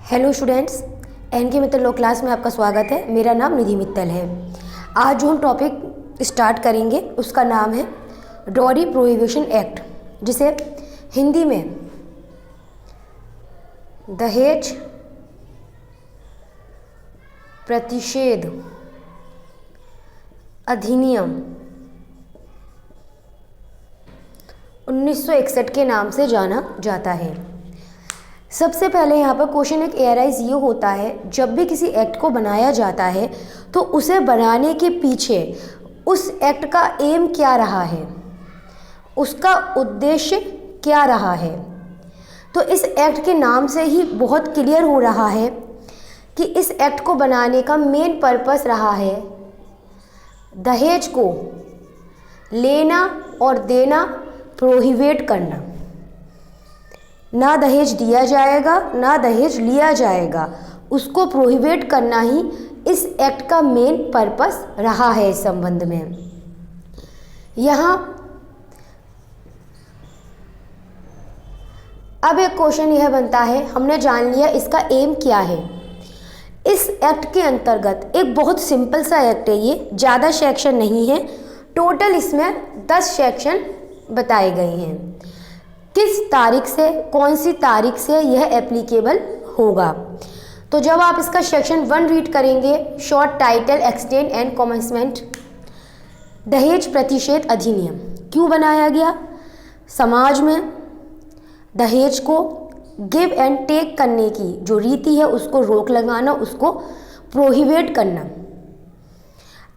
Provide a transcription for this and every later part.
Hello students, N के Mittal law class में आपका स्वागत है। मेरा नाम निधि मित्तल है। आज जो हम टॉपिक स्टार्ट करेंगे उसका नाम है डॉरी प्रोहिबिशन एक्ट, जिसे हिंदी में दहेज प्रतिषेध अधिनियम 1961 के नाम से जाना जाता है। सबसे पहले यहाँ पर क्वेश्चन एक एराइज ये होता है, जब भी किसी एक्ट को बनाया जाता है तो उसे बनाने के पीछे उस एक्ट का एम क्या रहा है, उसका उद्देश्य क्या रहा है। तो इस एक्ट के नाम से ही बहुत क्लियर हो रहा है कि इस एक्ट को बनाने का मेन पर्पस रहा है दहेज को लेना और देना प्रोहिबिट करना। ना दहेज दिया जाएगा ना दहेज लिया जाएगा, उसको प्रोहिबिट करना ही इस एक्ट का मेन पर्पस रहा है। इस संबंध में यहाँ अब एक क्वेश्चन यह बनता है, हमने जान लिया इसका एम क्या है। इस एक्ट के अंतर्गत एक बहुत सिंपल सा एक्ट है, ये ज़्यादा सेक्शन नहीं है, टोटल इसमें 10 सेक्शन बताए गए हैं। किस तारीख से, कौन सी तारीख से यह एप्लीकेबल होगा। तो जब आप इसका सेक्शन 1 रीड करेंगे, short title extend and commencement दहेज प्रतिषेध अधिनियम क्यों बनाया गया। समाज में दहेज को गिव एंड टेक करने की जो रीति है उसको रोक लगाना, उसको प्रोहिबिट करना।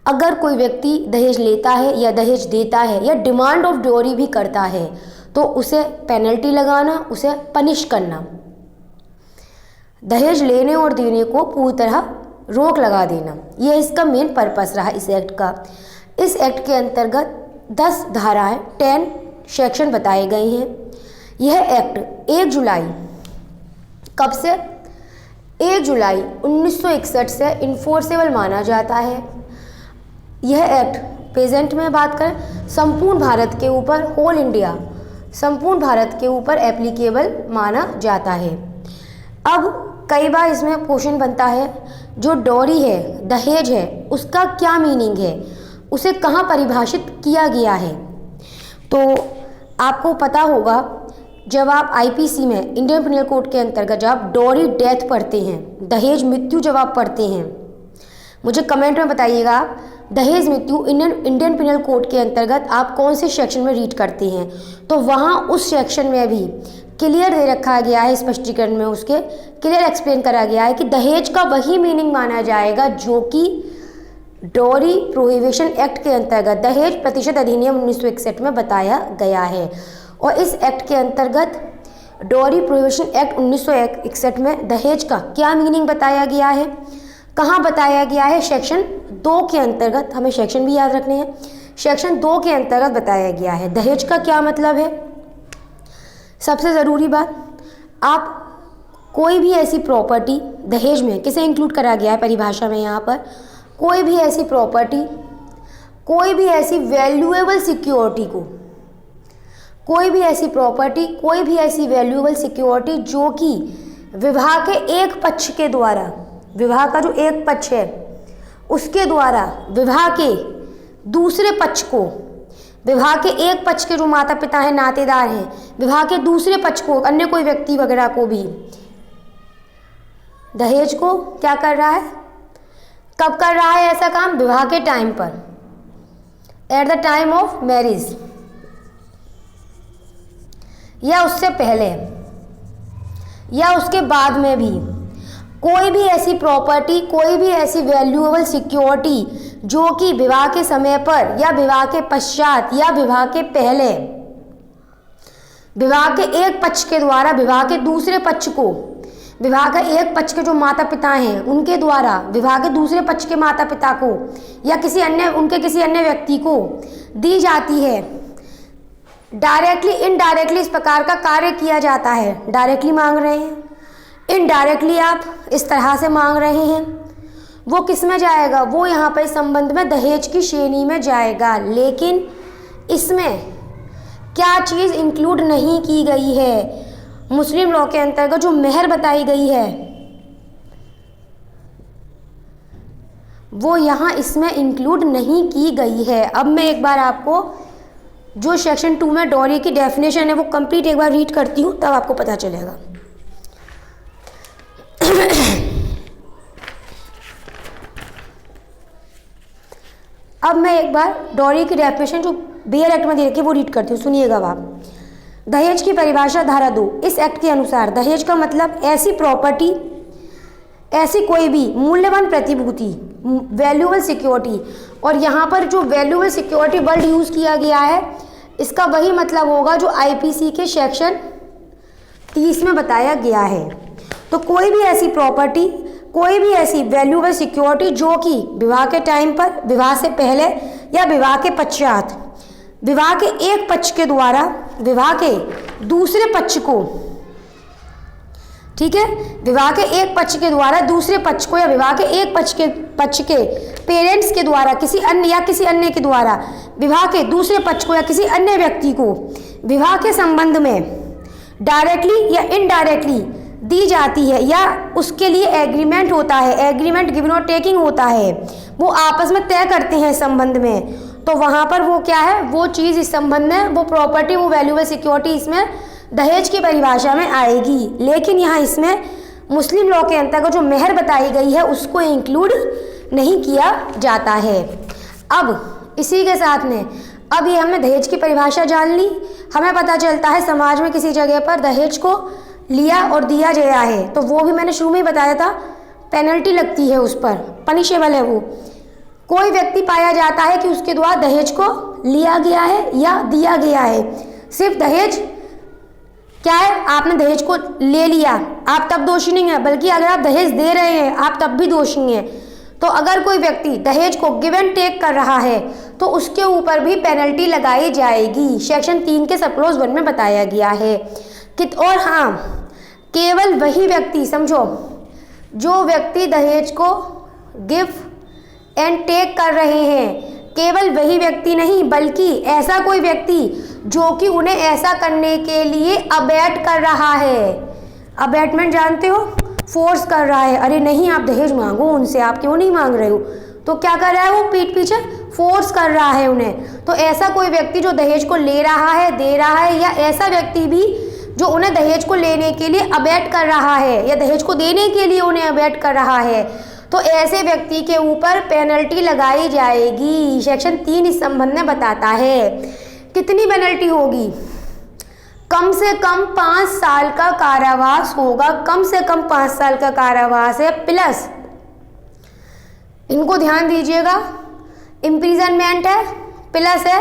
अगर कोई व्यक्ति दहेज लेता है या दहेज देता है या डिमांड ऑफ ड्योरी भी करता है तो उसे पेनल्टी लगाना, उसे पनिश करना। दहेज लेने और देने को पूरी तरह रोक लगा देना, यह इसका मेन पर्पस रहा इस एक्ट का। इस एक्ट के अंतर्गत 10 धाराएं, 10 सेक्शन बताए गए हैं। यह एक्ट 1 जुलाई कब से 1 जुलाई 1961 से इन्फोर्सेबल माना जाता है। यह एक्ट प्रेजेंट में बात करें संपूर्ण भारत के ऊपर, होल इंडिया, संपूर्ण भारत के ऊपर एप्लीकेबल माना जाता है। अब कई बार इसमें क्वेश्चन बनता है, जो डॉरी है, दहेज है, उसका क्या मीनिंग है, उसे कहाँ परिभाषित किया गया है। तो आपको पता होगा, जब आप आईपीसी में, इंडियन पिनल कोड के अंतर्गत जब आप डॉरी डेथ पढ़ते हैं, दहेज मृत्यु जब आप पढ़ते हैं, मुझे कमेंट में बताइएगा आप दहेज मृत्यु इंडियन पिनल कोड के अंतर्गत आप कौन से सेक्शन में रीड करते हैं। तो वहाँ उस सेक्शन में भी क्लियर दे रखा गया है, स्पष्टीकरण में उसके क्लियर एक्सप्लेन करा गया है कि दहेज का वही मीनिंग माना जाएगा जो कि डॉरी प्रोहिबिशन एक्ट के अंतर्गत दहेज प्रतिषेध अधिनियम 1961 में बताया गया है। और इस एक्ट के अंतर्गत डॉरी प्रोहिबिशन एक्ट 1961 में दहेज का क्या मीनिंग बताया गया है, कहाँ बताया गया है, सेक्शन 2 के अंतर्गत, हमें सेक्शन भी याद रखने हैं, सेक्शन 2 के अंतर्गत बताया गया है दहेज का क्या मतलब है। सबसे ज़रूरी बात, आप कोई भी ऐसी प्रॉपर्टी, दहेज में किसे इंक्लूड करा गया है परिभाषा में, यहाँ पर कोई भी ऐसी प्रॉपर्टी, कोई भी ऐसी वैल्यूएबल सिक्योरिटी को, कोई भी ऐसी प्रॉपर्टी, कोई भी ऐसी वैल्यूएबल सिक्योरिटी जो कि विवाह के एक पक्ष के द्वारा, विवाह का जो एक पक्ष है उसके द्वारा विवाह के दूसरे पक्ष को, विवाह के एक पक्ष के जो माता पिता हैं, नातेदार हैं, विवाह के दूसरे पक्ष को, अन्य कोई व्यक्ति वगैरह को भी दहेज को क्या कर रहा है, कब कर रहा है ऐसा काम, विवाह के टाइम पर, at the time of marriage या उससे पहले या उसके बाद में भी, कोई भी ऐसी प्रॉपर्टी, कोई भी ऐसी वैल्यूएबल सिक्योरिटी जो कि विवाह के समय पर या विवाह के पश्चात या विवाह के पहले विवाह के एक पक्ष के द्वारा विवाह के दूसरे पक्ष को, विवाह के एक पक्ष के जो माता पिता हैं उनके द्वारा विवाह के दूसरे पक्ष के माता पिता को या किसी अन्य, उनके किसी अन्य व्यक्ति को दी जाती है। डायरेक्टली इनडायरेक्टली इस प्रकार का कार्य किया जाता है। डायरेक्टली मांग रहे हैं, इनडायरेक्टली आप इस तरह से मांग रहे हैं, वो किस में जाएगा, वो यहाँ पर संबंध में दहेज की श्रेणी में जाएगा। लेकिन इसमें क्या चीज़ इंक्लूड नहीं की गई है, मुस्लिम लॉ के अंतर्गत जो मेहर बताई गई है, वो यहाँ इसमें इंक्लूड नहीं की गई है। अब मैं एक बार आपको जो सेक्शन 2 में डॉरी की डेफिनेशन है वो कंप्लीट एक बार रीड करती हूँ, तब आपको पता चलेगा। अब मैं एक बार डॉरी की डेफिनेशन जो बेयर एक्ट में दे रखी है वो रीड करती हूँ, सुनिएगा आप। दहेज की परिभाषा धारा 2। इस एक्ट के अनुसार दहेज का मतलब ऐसी प्रॉपर्टी, ऐसी कोई भी मूल्यवान प्रतिभूति, वैल्यूएबल सिक्योरिटी, और यहाँ पर जो वैल्यूएबल सिक्योरिटी वर्ड यूज़ किया गया है इसका वही मतलब होगा जो आईपीसी के सेक्शन 30 में बताया गया है। तो कोई भी ऐसी प्रॉपर्टी, कोई भी ऐसी वैल्यूएबल सिक्योरिटी जो कि विवाह के टाइम पर, विवाह से पहले या विवाह के पश्चात, विवाह के एक पक्ष के द्वारा विवाह के दूसरे पक्ष को, ठीक है, विवाह के एक पक्ष के द्वारा दूसरे पक्ष को या विवाह के एक पक्ष के पेरेंट्स के द्वारा किसी अन्य के द्वारा विवाह के दूसरे पक्ष को या किसी अन्य व्यक्ति को विवाह के संबंध में डायरेक्टली या इनडायरेक्टली दी जाती है या उसके लिए एग्रीमेंट होता है, एग्रीमेंट गिवन और टेकिंग होता है, वो आपस में तय करते हैं संबंध में, तो वहाँ पर वो क्या है, वो चीज़ इस संबंध में, वो प्रॉपर्टी, वो वैल्यूएबल सिक्योरिटी इसमें दहेज की परिभाषा में आएगी। लेकिन यहाँ इसमें मुस्लिम लॉ के अंतर्गत जो मेहर बताई गई है उसको इंक्लूड नहीं किया जाता है। अब इसी के साथ में अब ये हमने दहेज की परिभाषा जान ली, हमें पता चलता है समाज में किसी जगह पर दहेज को लिया और दिया गया है तो वो भी मैंने शुरू में ही बताया था, पेनल्टी लगती है, उस पर पनिशेबल है वो। कोई व्यक्ति पाया जाता है कि उसके द्वारा दहेज को लिया गया है या दिया गया है, सिर्फ दहेज क्या है, आपने दहेज को ले लिया, आप तब दोषी नहीं है, बल्कि अगर आप दहेज दे रहे हैं आप तब भी दोषी हैं। तो अगर कोई व्यक्ति दहेज को गिव एंड टेक कर रहा है तो उसके ऊपर भी पेनल्टी लगाई जाएगी, सेक्शन 3 के सब क्लॉज 1 में बताया गया है। और हाँ, केवल वही व्यक्ति, समझो, जो व्यक्ति दहेज को गिव एंड टेक कर रहे हैं, केवल वही व्यक्ति नहीं बल्कि ऐसा कोई व्यक्ति जो कि उन्हें ऐसा करने के लिए अबैट कर रहा है। अबैटमेंट जानते हो, फोर्स कर रहा है, अरे नहीं आप दहेज मांगो उनसे, आप क्यों नहीं मांग रहे हो, तो क्या कर रहा है वो, पीठ पीछे फोर्स कर रहा है उन्हें। तो ऐसा कोई व्यक्ति जो दहेज को ले रहा है, दे रहा है, या ऐसा व्यक्ति भी जो उन्हें दहेज को लेने के लिए अबैट कर रहा है या दहेज को देने के लिए उन्हें अबैट कर रहा है, तो ऐसे व्यक्ति के ऊपर पेनल्टी लगाई जाएगी। सेक्शन 3 इस संबंध में बताता है। कितनी पेनल्टी होगी, कम से कम 5 साल का कारावास होगा, कम से कम 5 साल का कारावास है, प्लस इनको ध्यान दीजिएगा, इम्प्रिजनमेंट है, प्लस है,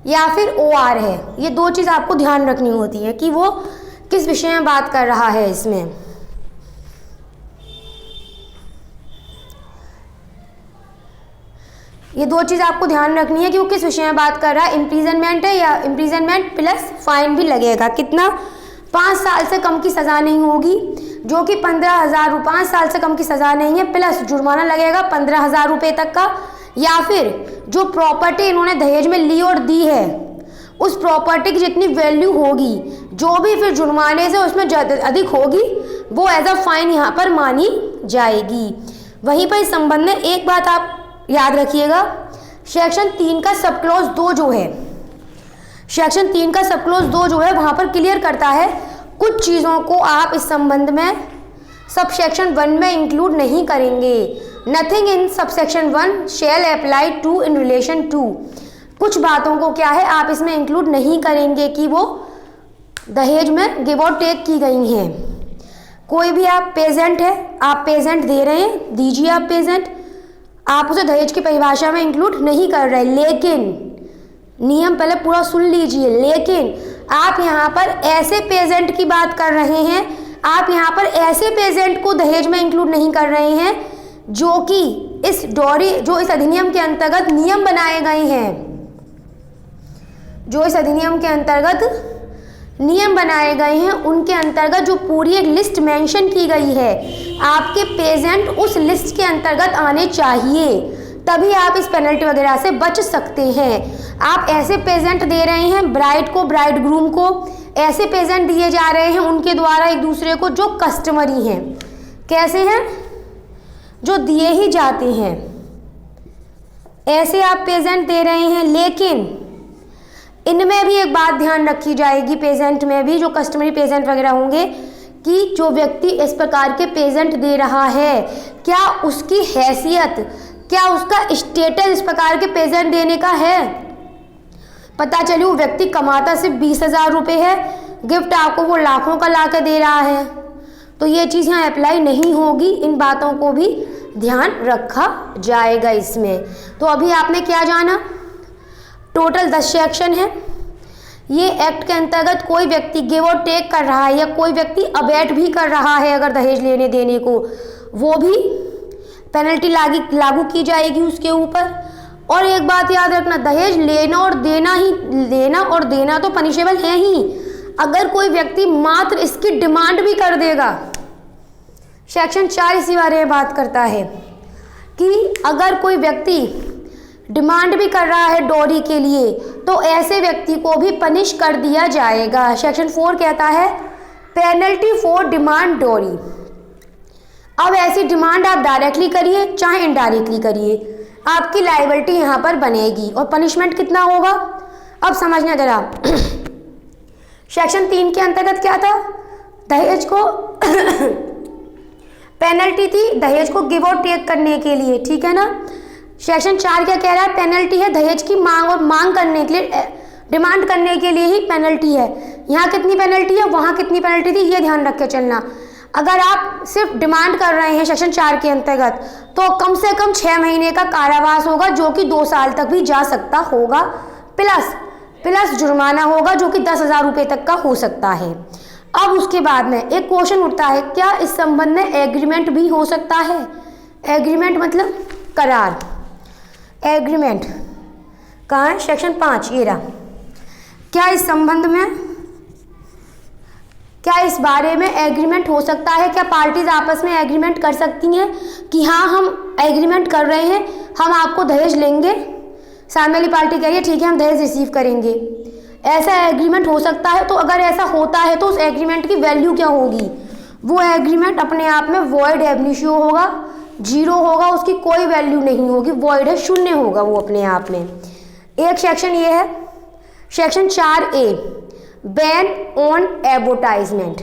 या फिर OR है। ये 2 चीज़ आपको ध्यान रखनी होती है कि वो किस विषय में बात कर रहा है। इसमें ये 2 चीज़ आपको ध्यान रखनी है कि वो किस विषय में बात कर रहा है, इम्प्रिजनमेंट है या इम्प्रिजनमेंट प्लस फाइन भी लगेगा। कितना, 5 साल से कम की सज़ा नहीं होगी, जो कि 15,000 रुपये, 5 साल से कम की सज़ा नहीं है, प्लस जुर्माना लगेगा 15,000 रुपये तक का, या फिर जो प्रॉपर्टी इन्होंने दहेज में ली और दी है उस प्रॉपर्टी की जितनी वैल्यू होगी, जो भी फिर जुर्माने से उसमें अधिक होगी, वो एज अ फाइन यहाँ पर मानी जाएगी। वहीं पर इस संबंध में एक बात आप याद रखिएगा, सेक्शन 3 का सब क्लॉज 2 जो है, सेक्शन 3 का सब क्लॉज 2 जो है वहाँ पर क्लियर करता है कुछ चीज़ों को आप इस संबंध में सब सेक्शन 1 में इंक्लूड नहीं करेंगे। Nothing in subsection 1 shall apply to in relation to, कुछ बातों को क्या है आप इसमें इंक्लूड नहीं करेंगे कि वो दहेज में गिव और टेक की गई हैं। कोई भी आप पेजेंट है, आप पेजेंट दे रहे हैं, दीजिए आप पेजेंट, आप उसे दहेज की परिभाषा में इंक्लूड नहीं कर रहे, लेकिन नियम पहले पूरा सुन लीजिए, लेकिन आप यहाँ पर ऐसे पेजेंट की बात कर रहे हैं, आप यहाँ पर ऐसे पेजेंट को दहेज में इंक्लूड नहीं कर रहे हैं जो कि इस डॉरी, जो इस अधिनियम के अंतर्गत नियम बनाए गए हैं, जो इस अधिनियम के अंतर्गत नियम बनाए गए हैं, उनके अंतर्गत जो पूरी एक लिस्ट मेंशन की गई है, आपके पेजेंट उस लिस्ट के अंतर्गत आने चाहिए, तभी आप इस पेनल्टी वगैरह से बच सकते हैं। आप ऐसे पेजेंट दे रहे हैं ब्राइड को, ब्राइड ग्रूम को, ऐसे पेजेंट दिए जा रहे हैं उनके द्वारा एक दूसरे को जो कस्टमरी हैं। कैसे हैं, जो दिए ही जाते हैं, ऐसे आप प्रेजेंट दे रहे हैं, लेकिन इनमें भी एक बात ध्यान रखी जाएगी, प्रेजेंट में भी जो कस्टमरी प्रेजेंट वगैरह होंगे, कि जो व्यक्ति इस प्रकार के प्रेजेंट दे रहा है, क्या उसकी हैसियत, क्या उसका स्टेटस इस प्रकार के प्रेजेंट देने का है। पता चले वो व्यक्ति कमाता सिर्फ 20,000 रुपये है, गिफ्ट आपको वो लाखों का ला के दे रहा है, तो ये चीज़ यहाँ अप्लाई नहीं होगी। इन बातों को भी ध्यान रखा जाएगा इसमें। तो अभी आपने क्या जाना, टोटल 10 सेक्शन है। ये एक्ट के अंतर्गत कोई व्यक्ति गिव और टेक कर रहा है या कोई व्यक्ति अबैट भी कर रहा है अगर दहेज लेने देने को, वो भी पेनल्टी लागू की जाएगी उसके ऊपर। और एक बात याद रखना, दहेज लेना और देना तो पनिशेबल है ही। अगर कोई व्यक्ति मात्र इसकी डिमांड भी कर देगा, सेक्शन 4 इसी बारे में बात करता है कि अगर कोई व्यक्ति डिमांड भी कर रहा है डोरी के लिए, तो ऐसे व्यक्ति को भी पनिश कर दिया जाएगा। सेक्शन 4 कहता है पेनल्टी फॉर डिमांड डोरी। अब ऐसी डिमांड आप डायरेक्टली करिए चाहे इनडायरेक्टली करिए, आपकी लायबिलिटी यहाँ पर बनेगी। और पनिशमेंट कितना होगा, अब समझना जरा। सेक्शन 3 के अंतर्गत क्या था, दहेज को पेनल्टी थी दहेज को गिव और टेक करने के लिए, ठीक है ना। सेक्शन 4 क्या कह रहा है, पेनल्टी है दहेज की मांग करने के लिए, डिमांड करने के लिए ही पेनल्टी है। यहाँ कितनी पेनल्टी है, वहाँ कितनी पेनल्टी थी, ये ध्यान रख के चलना। अगर आप सिर्फ डिमांड कर रहे हैं सेक्शन 4 के अंतर्गत, तो कम से कम 6 महीने का कारावास होगा, जो कि 2 साल तक भी जा सकता होगा, प्लस जुर्माना होगा जो कि 10,000 रुपये तक का हो सकता है। अब उसके बाद में एक क्वेश्चन उठता है, क्या इस संबंध में एग्रीमेंट भी हो सकता है। एग्रीमेंट मतलब करार। एग्रीमेंट कहाँ है, सेक्शन 5 ये रहा। क्या इस संबंध में, क्या इस बारे में एग्रीमेंट हो सकता है, क्या पार्टीज आपस में एग्रीमेंट कर सकती हैं कि हाँ हम एग्रीमेंट कर रहे हैं, हम आपको दहेज लेंगे, सामने वाली पार्टी कह रही है ठीक है हम दहेज रिसीव करेंगे, ऐसा एग्रीमेंट हो सकता है। तो अगर ऐसा होता है तो उस एग्रीमेंट की वैल्यू क्या होगी, वो एग्रीमेंट अपने आप में वॉइड एब इनिशियो होगा, जीरो होगा, उसकी कोई वैल्यू नहीं होगी, वॉइड है, शून्य होगा वो अपने आप में। एक सेक्शन ये है, section 4A ban on advertisement.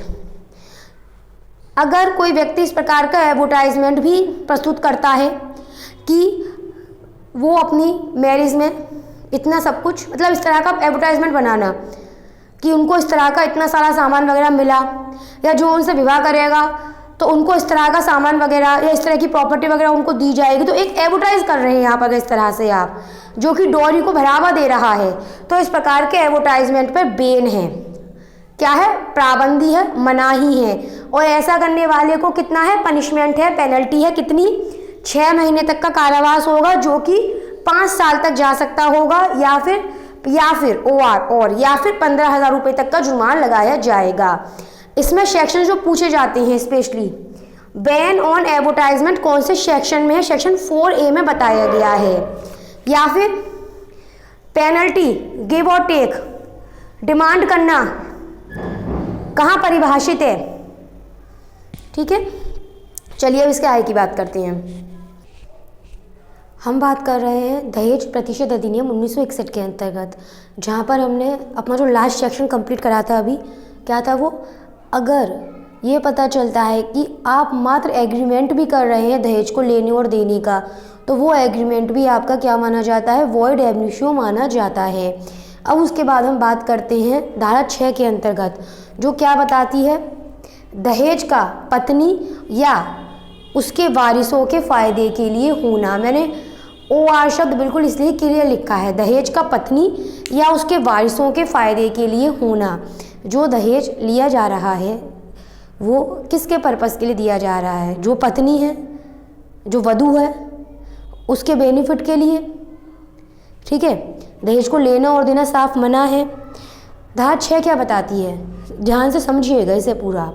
अगर कोई व्यक्ति इस प्रकार का एडवर्टाइजमेंट भी प्रस्तुत करता है कि वो अपनी मैरिज में इतना सब कुछ, मतलब इस तरह का एडवर्टाइजमेंट बनाना कि उनको इस तरह का इतना सारा सामान वगैरह मिला, या जो उनसे विवाह करेगा तो उनको इस तरह का सामान वगैरह या इस तरह की प्रॉपर्टी वगैरह उनको दी जाएगी, तो एक एडवर्टाइज कर रहे हैं आप अगर इस तरह से आप, जो कि डोरी को बढ़ावा दे रहा है, तो इस प्रकार के एडवर्टाइजमेंट पर बैन है। क्या है, पाबंदी है, मनाही है। और ऐसा करने वाले को कितना है, पनिशमेंट है, पेनल्टी है, कितनी, 6 महीने तक का कारावास होगा, जो कि 5 साल तक जा सकता होगा, या फिर 15,000 रुपये तक का जुर्माना लगाया जाएगा। इसमें सेक्शन जो पूछे जाते हैं स्पेशली, बैन ऑन एडवर्टाइजमेंट कौन से सेक्शन में है, सेक्शन 4A में बताया गया है। या फिर पेनल्टी गिव और टेक, डिमांड करना कहाँ परिभाषित है, ठीक है। चलिए अब इसके आगे की बात करते हैं। हम बात कर रहे हैं दहेज प्रतिशत अधिनियम 1961 के अंतर्गत, जहाँ पर हमने अपना जो लास्ट सेक्शन कंप्लीट करा था अभी, क्या था वो, अगर ये पता चलता है कि आप मात्र एग्रीमेंट भी कर रहे हैं दहेज को लेने और देने का, तो वो एग्रीमेंट भी आपका क्या माना जाता है, वॉइड एब इनिशियो माना जाता है। अब उसके बाद हम बात करते हैं धारा 6 के अंतर्गत, जो क्या बताती है, दहेज का पत्नी या उसके वारिसों के फ़ायदे के लिए होना। मैंने OR शब्द बिल्कुल इसलिए क्लियर लिखा है, दहेज का पत्नी या उसके वारिसों के फ़ायदे के लिए होना। जो दहेज लिया जा रहा है वो किसके पर्पस के लिए दिया जा रहा है, जो पत्नी है, जो वधू है, उसके बेनिफिट के लिए, ठीक है। दहेज को लेना और देना साफ मना है। धारा 6 क्या बताती है, ध्यान से समझिएगा इसे पूरा।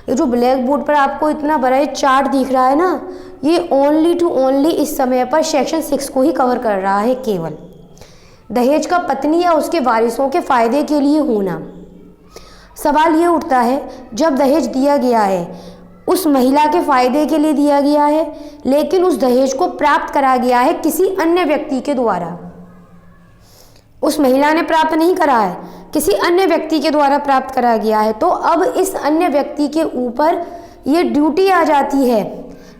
ये जो ब्लैक बोर्ड पर आपको इतना बड़ा ये चार्ट दिख रहा है ना, ये ओनली टू ओनली इस समय पर सेक्शन 6 को ही कवर कर रहा है केवल। दहेज का पत्नी या उसके वारिसों के फ़ायदे के लिए होना। सवाल ये उठता है, जब दहेज दिया गया है उस महिला के फायदे के लिए दिया गया है, लेकिन उस दहेज को प्राप्त करा गया है किसी अन्य व्यक्ति के द्वारा। उस महिला ने प्राप्त नहीं करा है, किसी अन्य व्यक्ति के द्वारा प्राप्त करा गया है। तो अब इस अन्य व्यक्ति के ऊपर ये ड्यूटी आ जाती है,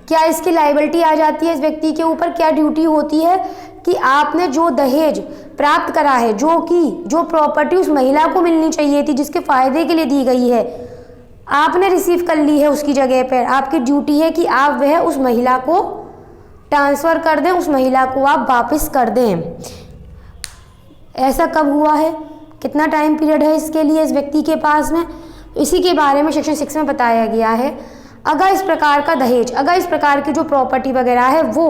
क्या इसकी लायबिलिटी आ जाती है इस व्यक्ति के ऊपर? क्या ड्यूटी होती है कि आपने जो दहेज प्राप्त करा है, जो प्रॉपर्टी उस महिला को मिलनी चाहिए थी, जिसके फायदे के लिए दी गई है, आपने रिसीव कर ली है उसकी जगह पर। आपकी ड्यूटी है कि आप वह उस महिला को ट्रांसफ़र कर दें, उस महिला को आप वापस कर दें। ऐसा कब हुआ है, कितना टाइम पीरियड है इसके लिए इस व्यक्ति के पास में, इसी के बारे में सेक्शन 6 में बताया गया है। अगर इस प्रकार का दहेज, अगर इस प्रकार की जो प्रॉपर्टी वगैरह है वो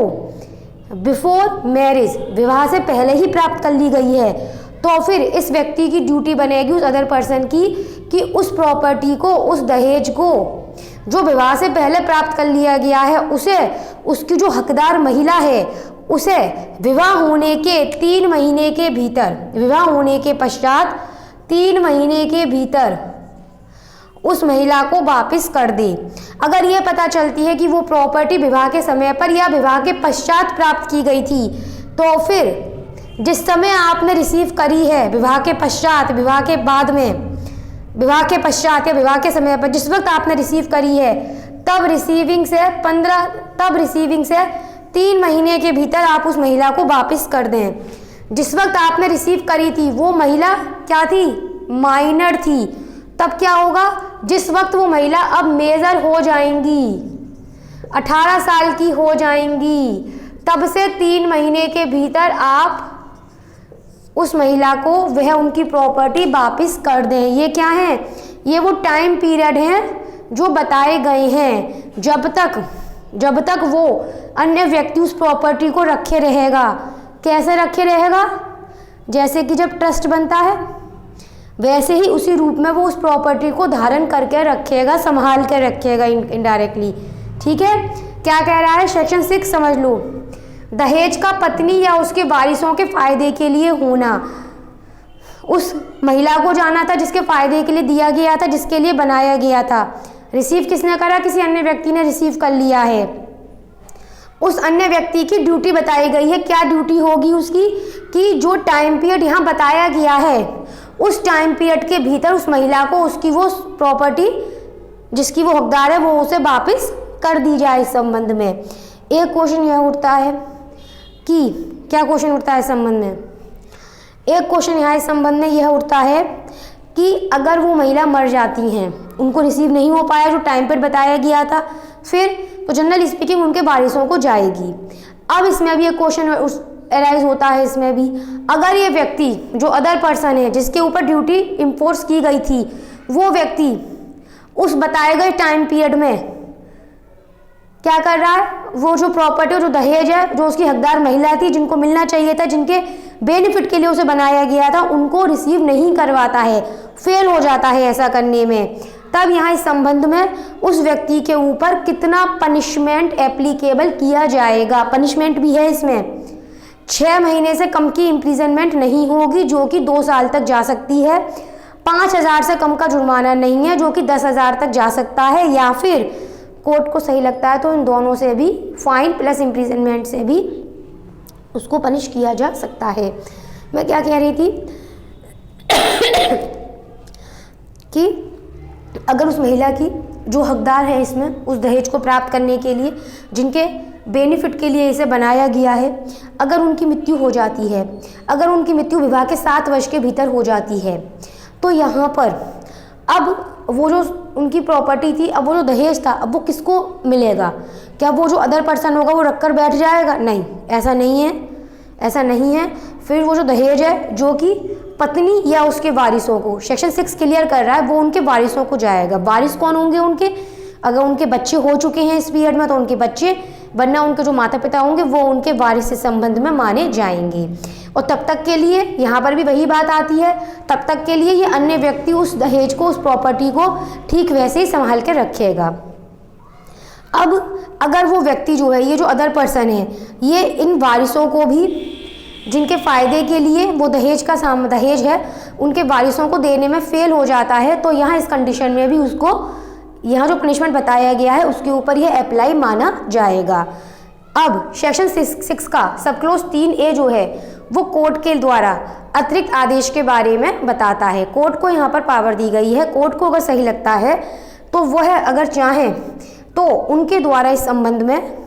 बिफोर मैरिज, विवाह से पहले ही प्राप्त कर ली गई है, तो फिर इस व्यक्ति की ड्यूटी बनेगी उस अदर पर्सन की कि उस प्रॉपर्टी को, उस दहेज को जो विवाह से पहले प्राप्त कर लिया गया है, उसे, उसकी जो हकदार महिला है, उसे विवाह होने के 3 महीने के भीतर, विवाह होने के पश्चात 3 महीने के भीतर उस महिला को वापस कर दे। अगर ये पता चलती है कि वो प्रॉपर्टी विवाह के समय पर या विवाह के पश्चात प्राप्त की गई थी, तो फिर जिस समय आपने रिसीव करी है, विवाह के पश्चात, विवाह के बाद में, विवाह के पश्चात या विवाह के समय पर जिस वक्त आपने रिसीव करी है, तब रिसीविंग से 3 महीने के भीतर आप उस महिला को वापस कर दें। जिस वक्त आपने रिसीव करी थी वो महिला क्या थी? माइनर थी। तब क्या होगा? जिस वक्त वो महिला अब मेजर हो जाएंगी, 18 साल की हो जाएंगी, तब से 3 महीने के भीतर आप उस महिला को वह उनकी प्रॉपर्टी वापस कर दें। ये क्या है? ये वो टाइम पीरियड हैं जो बताए गए हैं, जब तक वो अन्य व्यक्ति उस प्रॉपर्टी को रखे रहेगा। कैसे रखे रहेगा? जैसे कि जब ट्रस्ट बनता है वैसे ही उसी रूप में वो उस प्रॉपर्टी को धारण करके रखेगा, संभाल के रखेगा इनडायरेक्टली। ठीक है, क्या कह रहा है सेक्शन 6 समझ लो। दहेज का पत्नी या उसके वारिसों के फायदे के लिए होना। उस महिला को जाना था जिसके फायदे के लिए दिया गया था, जिसके लिए बनाया गया था। रिसीव किसने करा? किसी अन्य व्यक्ति ने रिसीव कर लिया है। उस अन्य व्यक्ति की ड्यूटी बताई गई है। क्या ड्यूटी होगी उसकी? कि जो टाइम पीरियड यहाँ बताया गया है, उस टाइम पीरियड के भीतर उस महिला को उसकी वो प्रॉपर्टी जिसकी वो हकदार है वो उसे वापस कर दी जाए। इस संबंध में एक क्वेश्चन यह उठता है कि क्या क्वेश्चन उठता है इस संबंध में? एक क्वेश्चन यहाँ इस संबंध में यह उठता है कि अगर वो महिला मर जाती हैं, उनको रिसीव नहीं हो पाया जो टाइम पीरियड बताया गया था, फिर तो जनरल स्पीकिंग उनके वारिसों को जाएगी। अब इसमें भी एक क्वेश्चन अराइज होता है इसमें भी, अगर ये व्यक्ति जो अदर पर्सन है जिसके ऊपर ड्यूटी इम्पोर्स की गई थी, वो व्यक्ति उस बताए गए टाइम पीरियड में क्या कर रहा है? वो जो प्रॉपर्टी, जो दहेज है, जो उसकी हकदार महिला थी, जिनको मिलना चाहिए था, जिनके बेनिफिट के लिए उसे बनाया गया था, उनको रिसीव नहीं करवाता है, फेल हो जाता है ऐसा करने में। तब यहाँ इस संबंध में उस व्यक्ति के ऊपर कितना पनिशमेंट एप्लीकेबल किया जाएगा? पनिशमेंट भी है इसमें। 6 महीने से कम की इम्प्रिजनमेंट नहीं होगी जो कि 2 साल तक जा सकती है। 5,000 से कम का जुर्माना नहीं है जो कि 10,000 तक जा सकता है, या फिर कोर्ट को सही लगता है तो इन दोनों से भी, फाइन प्लस इम्प्रिजनमेंट से भी उसको पनिश किया जा सकता है। मैं क्या कह रही थी कि अगर उस महिला की जो हकदार है इसमें उस दहेज को प्राप्त करने के लिए, जिनके बेनिफिट के लिए इसे बनाया गया है, अगर उनकी मृत्यु हो जाती है, अगर उनकी मृत्यु विवाह के 7 वर्ष के भीतर हो जाती है, तो यहाँ पर अब वो जो उनकी प्रॉपर्टी थी, अब वो जो दहेज था, अब वो किसको मिलेगा? क्या वो जो अदर पर्सन होगा वो रख कर बैठ जाएगा? नहीं, ऐसा नहीं है, ऐसा नहीं है। फिर वो जो दहेज है जो कि पत्नी या उसके वारिसों को, सेक्शन 6 क्लियर कर रहा है, वो उनके वारिसों को जाएगा। वारिस कौन होंगे उनके? अगर उनके बच्चे हो चुके हैं इस पीरियड में तो उनके बच्चे, वरना उनके जो माता पिता होंगे वो उनके वारिस से संबंध में माने जाएंगे। और तब तक के लिए यहाँ पर भी वही बात आती है, तब तक के लिए ये अन्य व्यक्ति उस दहेज को, उस प्रॉपर्टी को ठीक वैसे ही संभाल के रखेगा। अब अगर वो व्यक्ति जो है, ये जो अदर पर्सन है, ये इन वारिसों को भी, जिनके फ़ायदे के लिए वो दहेज है, उनके वारिसों को देने में फेल हो जाता है, तो यहाँ इस कंडीशन में भी उसको यहाँ जो पनिशमेंट बताया गया है उसके ऊपर यह अप्लाई माना जाएगा। अब सेक्शन 6 का सब क्लोज 3A जो है वो कोर्ट के द्वारा अतिरिक्त आदेश के बारे में बताता है। कोर्ट को यहाँ पर पावर दी गई है, कोर्ट को अगर सही लगता है तो वह अगर चाहे तो उनके द्वारा इस संबंध में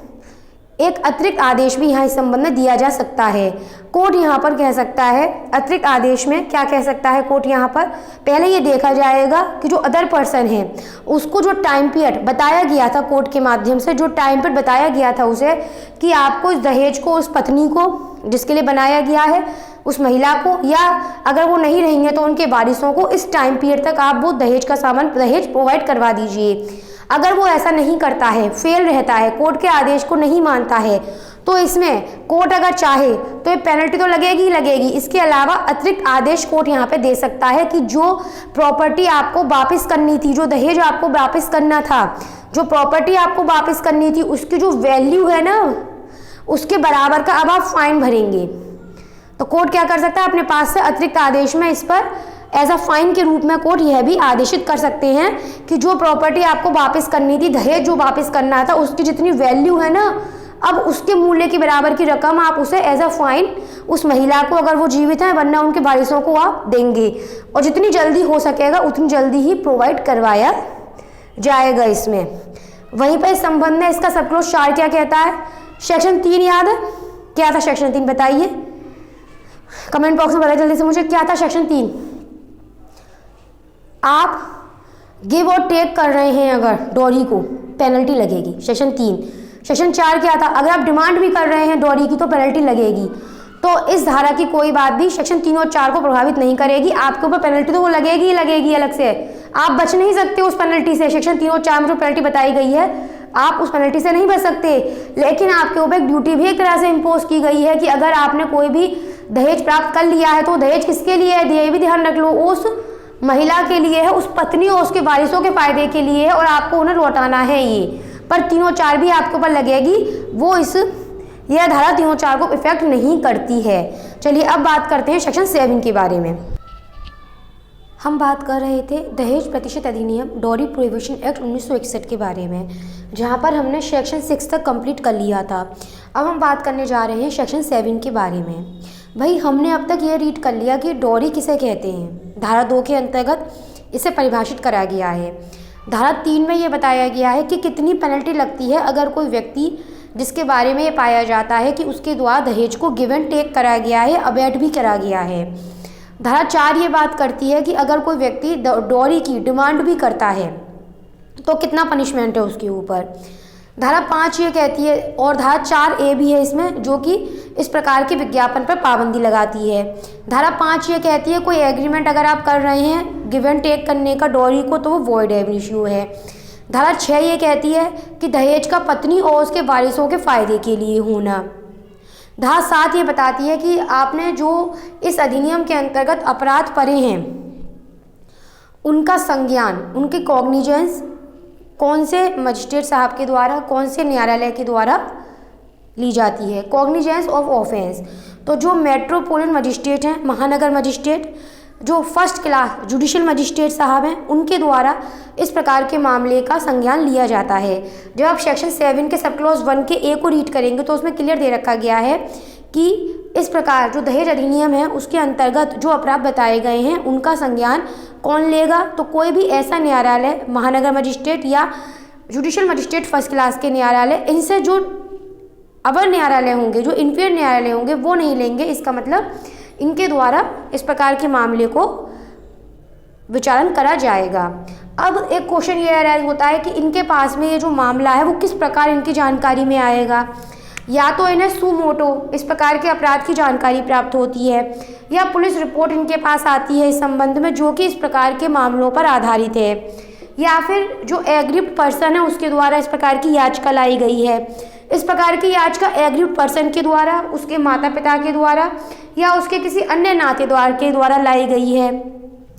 एक अतिरिक्त आदेश भी यहाँ इस संबंध में दिया जा सकता है। कोर्ट यहाँ पर कह सकता है अतिरिक्त आदेश में क्या कह सकता है कोर्ट यहाँ पर, पहले ये देखा जाएगा कि जो अदर पर्सन है उसको जो टाइम पीरियड बताया गया था कोर्ट के माध्यम से, जो टाइम पीरियड बताया गया था उसे कि आपको इस दहेज को उस पत्नी को जिसके लिए बनाया गया है उस महिला को, या अगर वो नहीं रहेंगे तो उनके वारिसों को इस टाइम पीरियड तक आप वो दहेज का सामान दहेज प्रोवाइड करवा दीजिए। अगर वो ऐसा नहीं करता है, फेल रहता है, कोर्ट के आदेश को नहीं मानता है, तो इसमें कोर्ट अगर चाहे तो ये पेनल्टी तो लगेगी ही लगेगी। इसके अलावा अतिरिक्त आदेश कोर्ट यहाँ पे दे सकता है कि जो प्रॉपर्टी आपको वापस करनी थी, जो दहेज आपको वापस करना था, जो प्रॉपर्टी आपको वापस करनी थी, उसकी जो वैल्यू है ना उसके बराबर का अब आप फाइन भरेंगे। तो कोर्ट क्या कर सकता है, अपने पास से अतिरिक्त आदेश में इस पर एज अ फाइन के रूप में कोर्ट यह भी आदेशित कर सकते हैं कि जो प्रॉपर्टी आपको वापस करनी थी, दहेज जो वापस करना था, उसकी जितनी वैल्यू है ना अब उसके मूल्य के बराबर की रकम आप उसे एज अ फाइन उस महिला को, अगर वो जीवित है वरना उनके वारिसों को आप देंगे, और जितनी जल्दी हो सकेगा उतनी जल्दी ही प्रोवाइड करवाया जाएगा इसमें। वहीं पर इस संबंध में इसका सब क्लोज 4 क्या कहता है, सेक्शन 3 याद है क्या था सेक्शन 3, बताइए कमेंट बॉक्स में बताइए जल्दी से मुझे क्या था सेक्शन 3। आप गिव और टेक कर रहे हैं अगर डॉरी को पेनल्टी लगेगी, सेक्शन 3। सेक्शन 4 क्या था, अगर आप डिमांड भी कर रहे हैं डॉरी की तो पेनल्टी लगेगी। तो इस धारा की कोई बात भी सेक्शन 3 और 4 को प्रभावित नहीं करेगी, आपके ऊपर पेनल्टी तो वो लगेगी ही लगेगी अलग से, आप बच नहीं सकते उस पेनल्टी से। सेक्शन 3 और 4 में जो पेनल्टी बताई गई है आप उस पेनल्टी से नहीं बच सकते, लेकिन आपके ऊपर एक ड्यूटी भी एक तरह से इम्पोज की गई है कि अगर आपने कोई भी दहेज प्राप्त कर लिया है तो दहेज किसके लिए है, ये भी ध्यान रख लो, उस महिला के लिए है, उस पत्नी और उसके वारिसों के फायदे के लिए है, और आपको उन्हें लौटाना है ये। पर 3 और 4 भी आपके ऊपर लगेगी, वो यह धारा 3 और 4 को इफेक्ट नहीं करती है। चलिए अब बात करते हैं सेक्शन 7 के बारे में। हम बात कर रहे थे दहेज प्रतिशत अधिनियम डॉरी प्रोहिबिशन एक्ट 1961 के बारे में, जहाँ पर हमने सेक्शन 6 तक कंप्लीट कर लिया था। अब हम बात करने जा रहे हैं सेक्शन 7 के बारे में। भाई हमने अब तक ये रीड कर लिया कि डॉरी किसे कहते हैं, धारा 2 के अंतर्गत इसे परिभाषित करा गया है। धारा 3 में ये बताया गया है कि कितनी पेनल्टी लगती है अगर कोई व्यक्ति जिसके बारे में ये पाया जाता है कि उसके द्वारा दहेज को गिव एंड टेक करा गया है, अबैट भी करा गया है। धारा 4 ये बात करती है कि अगर कोई व्यक्ति डॉरी की डिमांड भी करता है तो कितना पनिशमेंट है उसके ऊपर। धारा 5 ये कहती है, और धारा 4A भी है इसमें, जो कि इस प्रकार के विज्ञापन पर पाबंदी लगाती है। धारा 5 ये कहती है कोई एग्रीमेंट अगर आप कर रहे हैं गिव एंड टेक करने का डॉरी को तो वो वॉइड एब इश्यू है। धारा 6 ये कहती है कि दहेज का पत्नी और उसके वारिसों के फायदे के लिए होना। धारा 7 ये बताती है कि आपने जो इस अधिनियम के अंतर्गत अपराध पढ़े हैं उनका संज्ञान, उनके कॉग्निजेंस कौन से मजिस्ट्रेट साहब के द्वारा, कौन से न्यायालय के द्वारा ली जाती है। कॉग्निजेंस ऑफ ऑफेंस, तो जो मेट्रोपोलिटन मजिस्ट्रेट हैं, महानगर मजिस्ट्रेट, जो फर्स्ट क्लास जुडिशियल मजिस्ट्रेट साहब हैं, उनके द्वारा इस प्रकार के मामले का संज्ञान लिया जाता है। जब आप सेक्शन 7 के सब क्लॉज 1 के A को रीड करेंगे तो उसमें क्लियर दे रखा गया है कि इस प्रकार जो दहेज अधिनियम है उसके अंतर्गत जो अपराध बताए गए हैं उनका संज्ञान कौन लेगा, तो कोई भी ऐसा न्यायालय, महानगर मजिस्ट्रेट या जुडिशियल मजिस्ट्रेट फर्स्ट क्लास के न्यायालय, इनसे जो अवर न्यायालय होंगे, जो इन्फीरियर न्यायालय होंगे वो नहीं लेंगे। इसका मतलब इनके द्वारा इस प्रकार के मामले को विचारण करा जाएगा। अब एक क्वेश्चन ये अराइज होता है कि इनके पास में ये जो मामला है वो किस प्रकार इनकी जानकारी में आएगा। या तो इन्हें सुमोटो इस प्रकार के अपराध की जानकारी प्राप्त होती है, या पुलिस रिपोर्ट इनके पास आती है इस संबंध में जो कि इस प्रकार के मामलों पर आधारित है, या फिर जो एग्रीव्ड पर्सन है उसके द्वारा इस प्रकार की याचिका लाई गई है। इस प्रकार की याचिका एग्रीव्ड पर्सन के द्वारा, उसके माता पिता के द्वारा या उसके किसी अन्य नातेदार के द्वारा लाई गई है।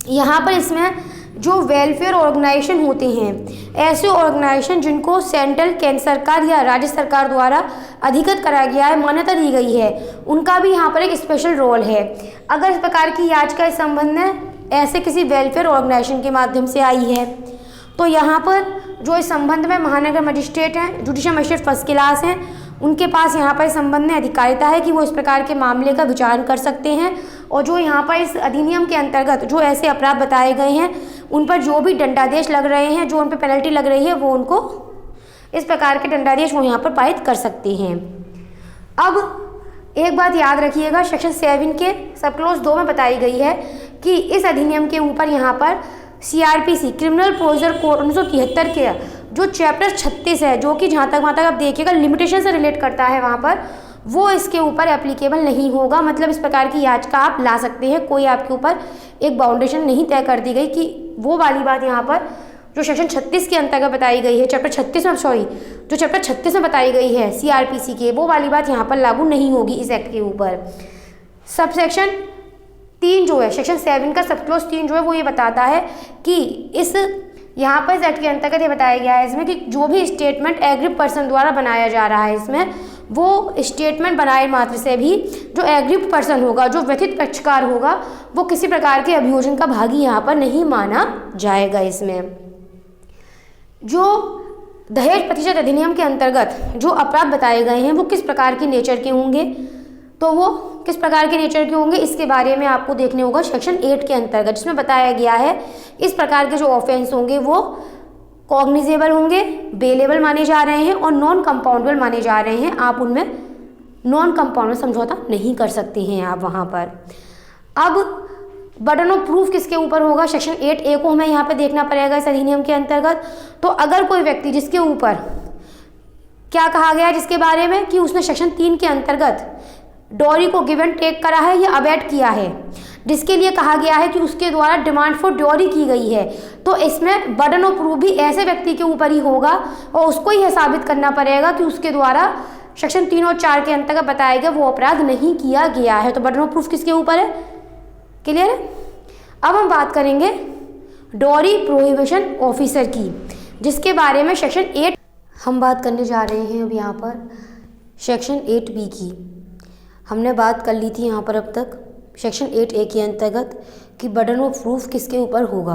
यहाँ पर इसमें जो वेलफेयर ऑर्गेनाइजेशन होते हैं, ऐसे ऑर्गेनाइजेशन जिनको सेंट्रल सरकार या राज्य सरकार द्वारा अधिकृत करा गया है, मान्यता दी गई है, उनका भी यहाँ पर एक स्पेशल रोल है। अगर इस प्रकार की याचिका इस संबंध में ऐसे किसी वेलफेयर ऑर्गेनाइजेशन के माध्यम से आई है तो यहाँ पर जो इस संबंध में महानगर मजिस्ट्रेट हैं, जुडिशियल मजिस्ट्रेट फर्स्ट क्लास हैं, उनके पास यहाँ पर इस संबंध में अधिकारिता है कि वो इस प्रकार के मामले का विचार कर सकते हैं। और जो यहाँ पर इस अधिनियम के अंतर्गत जो ऐसे अपराध बताए गए हैं उन पर जो भी दंडादेश लग रहे हैं, जो उन पर पेनल्टी लग रही है, वो उनको इस प्रकार के दंडादेश वो यहाँ पर पारित कर सकते हैं। अब एक बात याद रखिएगा, सेक्शन 7 के सब क्लॉज 2 में बताई गई है कि इस अधिनियम के ऊपर यहाँ पर CRPC क्रिमिनल प्रोसीजर कोड 1973 के जो चैप्टर 36 है, जो कि जहाँ तक आप देखिएगा लिमिटेशन से रिलेट करता है, वहाँ पर वो इसके ऊपर एप्लीकेबल नहीं होगा। मतलब इस प्रकार की याचिका आप ला सकते हैं, कोई आपके ऊपर एक बाउंडेशन नहीं तय कर दी गई कि वो वाली बात यहाँ पर जो सेक्शन 36 के अंतर्गत बताई गई है, चैप्टर 36 में जो चैप्टर 36 में बताई गई है CRPC के, वो वाली बात यहाँ पर लागू नहीं होगी इस एक्ट के ऊपर। सब सेक्शन 3 जो है, सेक्शन 7 का सब क्लॉज 3 जो है वो ये बताता है कि इस यहाँ पर इस एक्ट के अंतर्गत ये बताया गया है इसमें कि जो भी स्टेटमेंट एग्रीव पर्सन द्वारा बनाया जा रहा है इसमें, वो स्टेटमेंट बनाए मात्र से भी जो एग्रीव पर्सन होगा, जो व्यथित पक्षकार होगा, वो किसी प्रकार के अभियोजन का भागी यहाँ पर नहीं माना जाएगा। इसमें जो दहेज प्रतिशत अधिनियम के अंतर्गत जो अपराध बताए गए हैं वो किस प्रकार के नेचर के होंगे, तो वो किस प्रकार के नेचर के होंगे इसके बारे में आपको देखने होगा सेक्शन 8 के अंतर्गत, जिसमें बताया गया है इस प्रकार के जो ऑफेंस होंगे वो कॉग्निजेबल होंगे, बेलेबल माने जा रहे हैं और नॉन कंपाउंडेबल माने जा रहे हैं। आप उनमें नॉन कंपाउंडेबल समझौता नहीं कर सकते हैं आप वहाँ पर। अब बर्डन ऑफ प्रूफ किसके ऊपर होगा, सेक्शन 8A को हमें यहाँ पे देखना पड़ेगा इस अधिनियम के अंतर्गत। तो अगर कोई व्यक्ति जिसके ऊपर क्या कहा गया है जिसके बारे में कि उसने सेक्शन 3 के अंतर्गत डॉरी को गिव एंड टेक करा है या अबैट किया है, जिसके लिए कहा गया है कि उसके द्वारा डिमांड फॉर डॉरी की गई है, तो इसमें बर्डन ऑफ प्रूफ भी ऐसे व्यक्ति के ऊपर ही होगा और उसको ही साबित करना पड़ेगा कि उसके द्वारा सेक्शन 3 और 4 के अंतर्गत बताया गया वो अपराध नहीं किया गया है। तो बर्डन ऑफ प्रूफ किसके ऊपर है, क्लियर है। अब हम बात करेंगे डॉरी प्रोहिबिशन ऑफिसर की, जिसके बारे में सेक्शन 8 हम बात करने जा रहे हैं। अब यहाँ पर सेक्शन 8B की हमने बात कर ली थी यहाँ पर अब तक सेक्शन 8A के अंतर्गत कि बर्डन ऑफ प्रूफ किसके ऊपर होगा।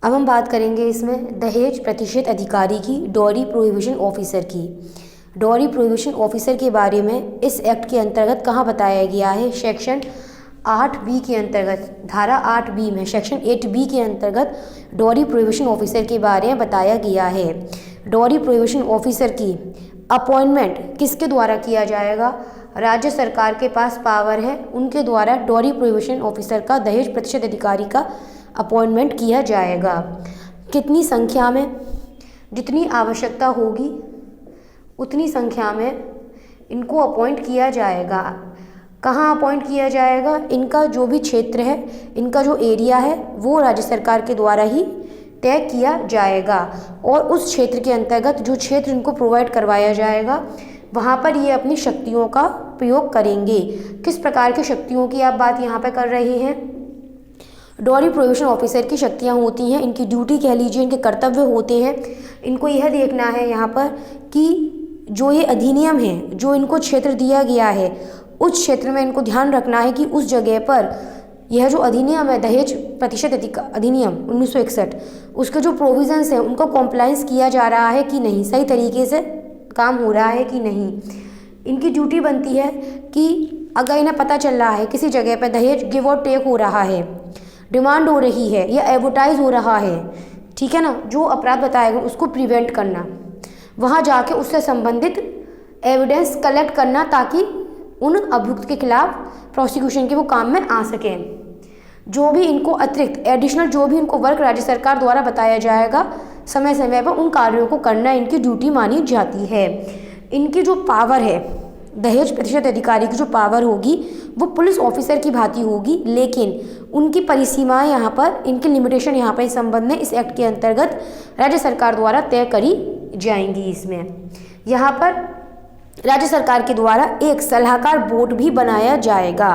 अब हम बात करेंगे इसमें दहेज प्रतिषेध अधिकारी की, डॉरी प्रोहिबिशन ऑफिसर की। डॉरी प्रोहिबिशन ऑफिसर के बारे में इस एक्ट के अंतर्गत कहाँ बताया गया है, सेक्शन 8B के अंतर्गत, धारा 8B में सेक्शन 8B के अंतर्गत डॉरी प्रोहिबिशन ऑफिसर के बारे में बताया गया है। डॉरी प्रोहिबिशन ऑफिसर की अपॉइंटमेंट किसके द्वारा किया जाएगा, राज्य सरकार के पास पावर है, उनके द्वारा डॉरी प्रोहिबिशन ऑफिसर का दहेज प्रतिशत अधिकारी का अपॉइंटमेंट किया जाएगा। कितनी संख्या में, जितनी आवश्यकता होगी उतनी संख्या में इनको अपॉइंट किया जाएगा। कहाँ अपॉइंट किया जाएगा, इनका जो भी क्षेत्र है, इनका जो एरिया है वो राज्य सरकार के द्वारा ही तय किया जाएगा और उस क्षेत्र के अंतर्गत जो क्षेत्र इनको प्रोवाइड करवाया जाएगा वहाँ पर ये अपनी शक्तियों का प्रयोग करेंगे। किस प्रकार की शक्तियों की आप बात यहाँ पे कर रहे हैं, डॉरी प्रोहिबिशन ऑफिसर की शक्तियाँ होती हैं, इनकी ड्यूटी कह लीजिए, इनके कर्तव्य होते हैं। इनको यह देखना है यहाँ पर कि जो ये अधिनियम है, जो इनको क्षेत्र दिया गया है, उस क्षेत्र में इनको ध्यान रखना है कि उस जगह पर यह जो अधिनियम है दहेज प्रतिशत अधिनियम 1961, उसके जो प्रोविजंस हैं उनको कॉम्प्लाइंस किया जा रहा है कि नहीं, सही तरीके से काम हो रहा है कि नहीं। इनकी ड्यूटी बनती है कि अगर इन्हें पता चल रहा है किसी जगह पर दहेज गिव और टेक हो रहा है, डिमांड हो रही है या एडवर्टाइज हो रहा है, ठीक है ना, जो अपराध बताएगा उसको प्रिवेंट करना, वहाँ जाके उससे संबंधित एविडेंस कलेक्ट करना ताकि उन अभियुक्त के खिलाफ प्रोसिक्यूशन के वो काम में आ सकें। जो भी इनको अतिरिक्त एडिशनल जो भी इनको वर्क राज्य सरकार द्वारा बताया जाएगा समय समय पर उन कार्यों को करना इनकी ड्यूटी मानी जाती है। इनकी जो पावर है, दहेज प्रतिशत अधिकारी की जो पावर होगी वो पुलिस ऑफिसर की भांति होगी, लेकिन उनकी परिसीमाएं यहाँ पर, इनकी लिमिटेशन यहाँ पर इस संबंध में इस एक्ट के अंतर्गत राज्य सरकार द्वारा तय करी जाएंगी। इसमें यहाँ पर राज्य सरकार के द्वारा एक सलाहकार बोर्ड भी बनाया जाएगा।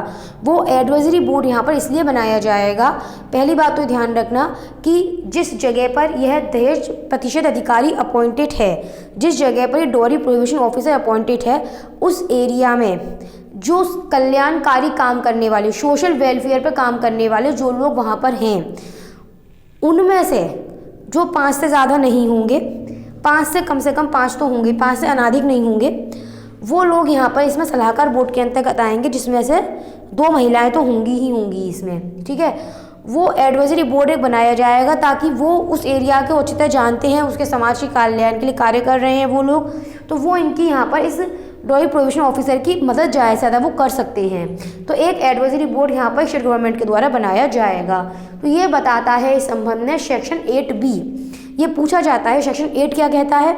वो एडवाइजरी बोर्ड यहाँ पर इसलिए बनाया जाएगा, पहली बात तो ध्यान रखना कि जिस जगह पर यह दहेज प्रतिशत अधिकारी अपॉइंटेड है, जिस जगह पर ये डॉरी प्रोहिबिशन ऑफिसर अपॉइंटेड है, उस एरिया में जो कल्याणकारी काम करने वाले, सोशल वेलफेयर पर काम करने वाले जो लोग वहाँ पर हैं, उनमें से जो 5 से ज़्यादा नहीं होंगे, 5 से कम 5 तो होंगे, 5 से अनाधिक नहीं होंगे, वो लोग यहाँ पर इसमें सलाहकार बोर्ड के अंतर्गत आएंगे, जिसमें से 2 महिलाएं तो होंगी ही होंगी इसमें, ठीक है। वो एडवाइजरी बोर्ड एक बनाया जाएगा ताकि वो उस एरिया के उचित जानते हैं, उसके समाज के कल्याण के लिए कार्य कर रहे हैं वो लोग, तो वो इनकी यहाँ पर इस ड्राइंग प्रोविजन ऑफिसर की मदद ज़्यादा से ज़्यादा वो कर सकते हैं। तो एक एडवाइजरी बोर्ड यहाँ पर स्टेट गवर्नमेंट के द्वारा बनाया जाएगा। तो ये बताता है इस संबंध में सेक्शन 8B। ये पूछा जाता है सेक्शन 8 क्या कहता है,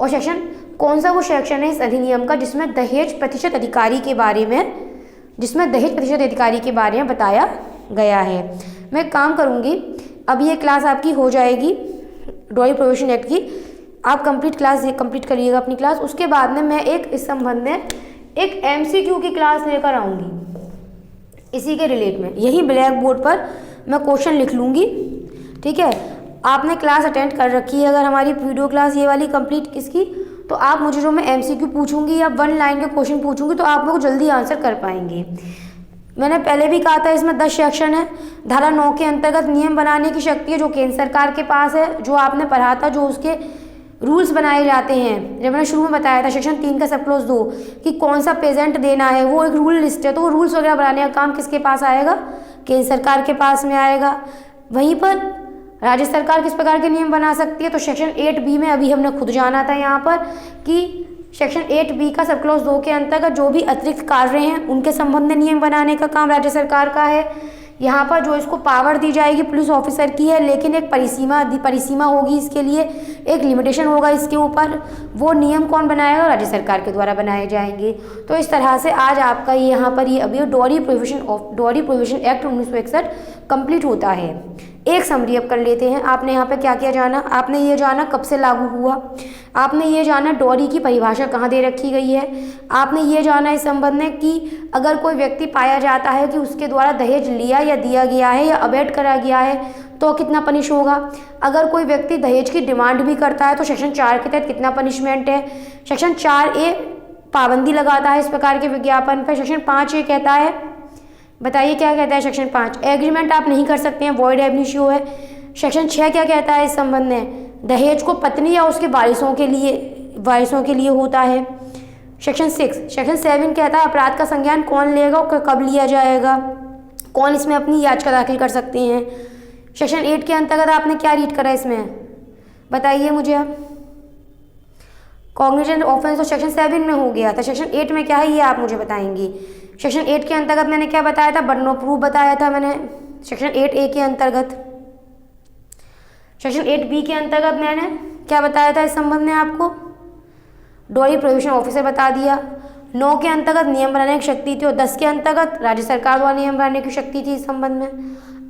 और सेक्शन कौन सा वो सेक्शन है इस अधिनियम का जिसमें दहेज प्रतिशत अधिकारी के बारे में बताया गया है। मैं काम करूँगी, अब ये क्लास आपकी हो जाएगी ड्राइंग प्रोविजन एक्ट की, आप कंप्लीट करिएगा अपनी क्लास। उसके बाद में मैं एक इस संबंध में एक MCQ की क्लास लेकर आऊँगी इसी के रिलेट में, यही ब्लैक बोर्ड पर मैं क्वेश्चन लिख लूँगी, ठीक है। आपने क्लास अटेंड कर रखी है अगर हमारी वीडियो क्लास ये वाली कंप्लीट इसकी, तो आप मुझे जो मैं MCQ पूछूंगी या 1 लाइन के क्वेश्चन पूछूंगी तो आप लोग जल्दी आंसर कर पाएंगे। मैंने पहले भी कहा था इसमें 10 सेक्शन है। धारा 9 के अंतर्गत नियम बनाने की शक्ति है जो केंद्र सरकार के पास है, जो आपने पढ़ा था, जो उसके रूल्स बनाए जाते हैं। जब मैंने शुरू में बताया था सेक्शन 3 का सब क्लॉज 2 कि कौन सा प्रेजेंट देना है, वो एक रूल लिस्ट है, तो वो रूल्स वगैरह बनाने का काम किसके पास आएगा, केंद्र सरकार के पास में आएगा। वहीं पर राज्य सरकार किस प्रकार के नियम बना सकती है, तो सेक्शन 8B में अभी हमने खुद जाना था यहाँ पर कि सेक्शन 8B का सब क्लॉज 2 के अंतर्गत जो भी अतिरिक्त कार्य हैं उनके संबंध में नियम बनाने का काम राज्य सरकार का है। यहाँ पर जो इसको पावर दी जाएगी पुलिस ऑफिसर की है, लेकिन एक परिसीमा होगी, इसके लिए एक लिमिटेशन होगा इसके ऊपर। वो नियम कौन बनाएगा, राज्य सरकार के द्वारा बनाए जाएंगे। तो इस तरह से आज आपका ये यहाँ पर ये अभी ड्राइंग प्रोविजन एक्ट 1961 कंप्लीट होता है। एक समरी अब कर लेते हैं। आपने यहाँ पे क्या क्या जाना, आपने ये जाना कब से लागू हुआ, आपने ये जाना डॉरी की परिभाषा कहाँ दे रखी गई है, आपने ये जाना इस संबंध में कि अगर कोई व्यक्ति पाया जाता है कि उसके द्वारा दहेज लिया या दिया गया है या अवैध करा गया है तो कितना पनिश होगा। अगर कोई व्यक्ति दहेज की डिमांड भी करता है तो सेक्शन 4 के तहत कितना पनिशमेंट है। सेक्शन 4A पाबंदी लगाता है इस प्रकार के विज्ञापन पर। सेक्शन 5 ये कहता है, बताइए क्या कहता है सेक्शन 5, एग्रीमेंट आप नहीं कर सकते हैं, वॉइड एब इनिशियो है। सेक्शन 6 क्या कहता है इस संबंध में, दहेज को पत्नी या उसके वारिसों के लिए होता है। सेक्शन 7 कहता है अपराध का संज्ञान कौन लेगा और कब लिया जाएगा, कौन इसमें अपनी याचिका दाखिल कर सकते हैं। सेक्शन 8 के अंतर्गत आपने क्या रीड करा इसमें, बताइए मुझे आप। कॉग्निजेंट ऑफेंस तो सेक्शन 7 में हो गया था, सेक्शन 8 में क्या है ये आप मुझे बताएंगी। सेक्शन 8 के अंतर्गत मैंने क्या बताया था, बर्डन ऑफ प्रूफ बताया था मैंने सेक्शन 8A के अंतर्गत। सेक्शन 8B के अंतर्गत मैंने क्या बताया था इस संबंध में आपको, ड्राइंग प्रोविजन ऑफिसर बता दिया। 9 के अंतर्गत नियम बनाने की शक्ति थी और 10 के अंतर्गत राज्य सरकार द्वारा नियम बनाने की शक्ति थी इस संबंध में।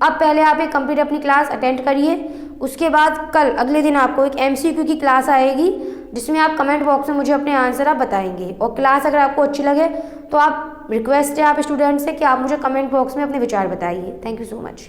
अब पहले आप एक कंप्लीट अपनी क्लास अटेंड करिए, उसके बाद कल अगले दिन आपको एक MCQ की क्लास आएगी जिसमें आप कमेंट बॉक्स में मुझे अपने आंसर आप बताएंगे। और क्लास अगर आपको अच्छी लगे तो आप रिक्वेस्ट है आप स्टूडेंट से कि आप मुझे कमेंट बॉक्स में अपने विचार बताइए। Thank you so much.